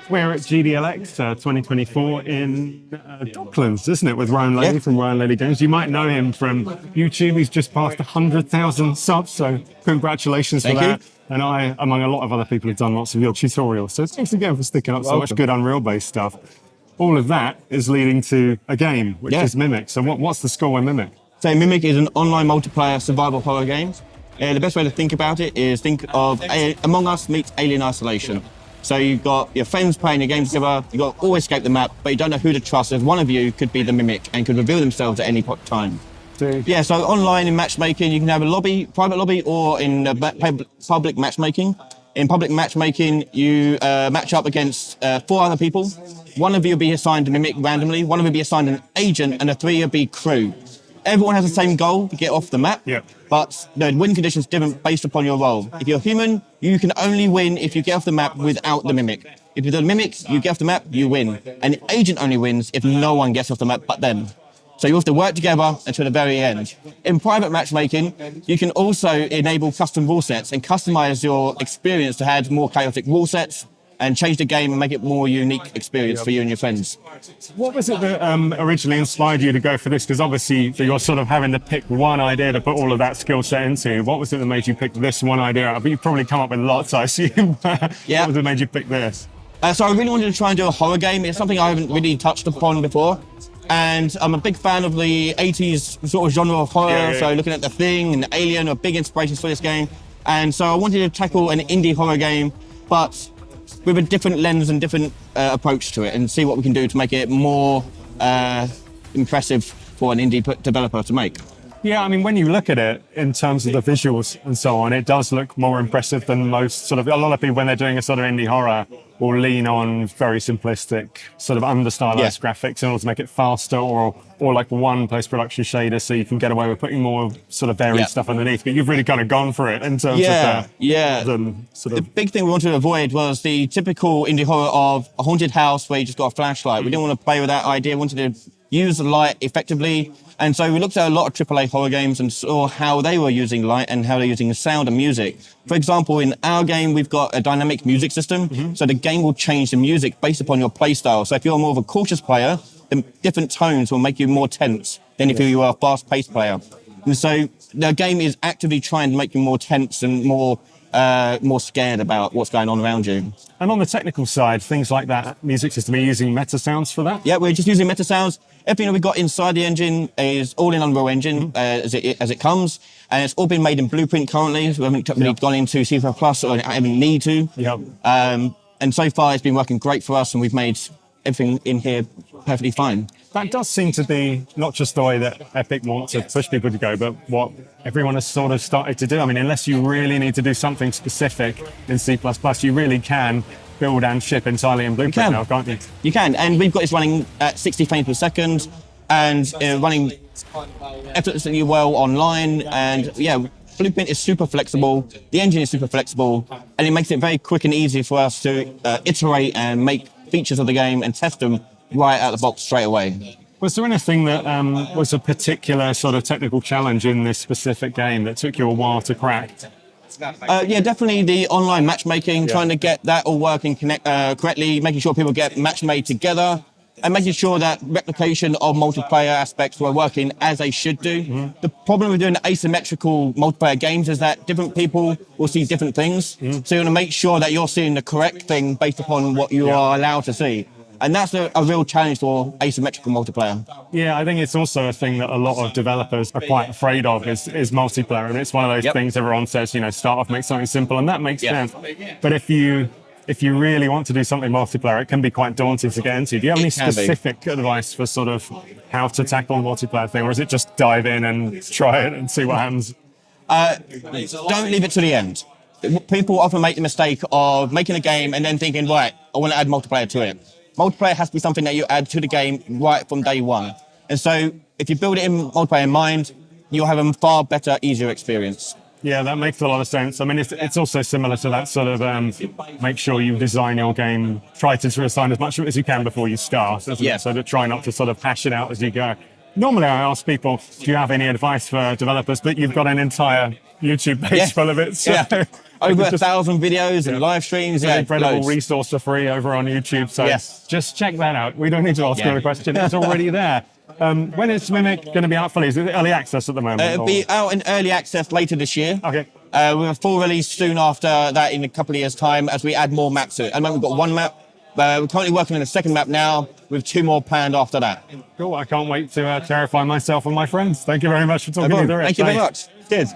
We're at GDLX 2024 in Docklands, isn't it, with Ryan Laley from Ryan Laley Games. You might know him from YouTube. He's just passed 100,000 subs, so congratulations for that. And I, among a lot of other people, have done lots of your tutorials. So thanks again for sticking up so much good Unreal-based stuff. All of that is leading to a game, which is Mimic. So what's the score in Mimic? So Mimic is an online multiplayer survival horror game. The best way to think about it is think of Among Us meets Alien Isolation. So you've got your friends playing a game together, you've got to always escape the map, but you don't know who to trust, as one of you could be the Mimic and could reveal themselves at any time. Yeah, so online in matchmaking, you can have a lobby, private lobby, or in public matchmaking. In public matchmaking, you match up against 4 other people. One of you will be assigned a Mimic randomly, one of you will be assigned an agent, and the 3 will be crew. Everyone has the same goal to get off the map, but the win conditions are different based upon your role. If you're human, you can only win if you get off the map without the Mimic. If you're the Mimic, you get off the map, you win. And the agent only wins if no one gets off the map but them. So you have to work together until the very end. In private matchmaking, you can also enable custom rule sets and customize your experience to add more chaotic rule sets and change the game and make it more unique experience for you and your friends. What was it that originally inspired you to go for this? Because obviously you're sort of having to pick one idea to put all of that skill set into. What was it that made you pick this one idea? But you've probably come up with lots, I assume. What was it that made you pick this? So I really wanted to try and do a horror game. It's something I haven't really touched upon before. And I'm a big fan of the 80s sort of genre of horror. So looking at The Thing and Alien are big inspirations for this game. And so I wanted to tackle an indie horror game, but with a different lens and different approach to it, and see what we can do to make it more impressive for an indie developer to make. Yeah, I mean, when you look at it in terms of the visuals and so on, it does look more impressive than most sort of, a lot of people when they're doing a sort of indie horror will lean on very simplistic sort of under-stylized graphics in order to make it faster, or like one post-production shader so you can get away with putting more sort of varied stuff underneath. But you've really kind of gone for it in terms of the big thing we wanted to avoid was the typical indie horror of a haunted house where you just got a flashlight. We didn't want to play with that idea. We wanted to use the light effectively. And so we looked at a lot of AAA horror games and saw how they were using light and how they're using sound and music. For example, in our game, we've got a dynamic music system. So the game will change the music based upon your play style. So if you're more of a cautious player, then different tones will make you more tense than if you are a fast-paced player. And so the game is actively trying to make you more tense and more scared about what's going on around you. And on the technical side, things like that music system, are you using Metasounds for that? Yeah, we're just using Metasounds. Everything that we've got inside the engine is all in Unreal Engine as it comes, and it's all been made in Blueprint currently. So we haven't really gone into C++ or I even need to. And so far it's been working great for us, and we've made everything in here perfectly fine. That does seem to be not just the way that Epic wants to push people to go, but what everyone has sort of started to do. I mean, unless you really need to do something specific in C++, you really can build and ship entirely in Blueprint now, can't you? You can, and we've got this running at 60 frames per second and running effortlessly well online. And Blueprint is super flexible, the engine is super flexible, and it makes it very quick and easy for us to iterate and make features of the game and test them right out of the box straight away. Was there anything that was a particular sort of technical challenge in this specific game that took you a while to crack? Definitely the online matchmaking, trying to get that all working correctly, making sure people get match made together, and making sure that replication of multiplayer aspects were working as they should do. The problem with doing asymmetrical multiplayer games is that different people will see different things. So you want to make sure that you're seeing the correct thing based upon what you are allowed to see. And that's a real challenge for asymmetrical multiplayer. Yeah, I think it's also a thing that a lot of developers are quite afraid of is multiplayer. And it's one of those things everyone says, start off, make something simple, and that makes sense. But if you really want to do something multiplayer, it can be quite daunting to get into. Do you have any specific advice for sort of how to tackle a multiplayer thing, or is it just dive in and try it and see what happens? Don't leave it to the end. People often make the mistake of making a game and then thinking, right, I want to add multiplayer to it. Multiplayer has to be something that you add to the game right from day one. And so if you build it in multiplayer in mind, you'll have a far better, easier experience. Yeah, that makes a lot of sense. I mean, it's also similar to that sort of make sure you design your game, try to assign as much of it as you can before you start, isn't it? So to try not to sort of hash it out as you go. Normally I ask people, do you have any advice for developers? But you've got an entire YouTube page full of it. So Over 1,000 videos and live streams. an incredible loads. resource for free over on YouTube. So just check that out. We don't need to ask you a question. It's already there. When is Mimic going to be out fully? Is it early access at the moment? It'll be out in early access later this year. Okay. We'll have full release soon after that in a couple of years' time as we add more maps to it. At the moment, we've got one map. We're currently working on a second map now with 2 more planned after that. Cool. I can't wait to terrify myself and my friends. Thank you very much for talking to me. Thank you very much. Cheers.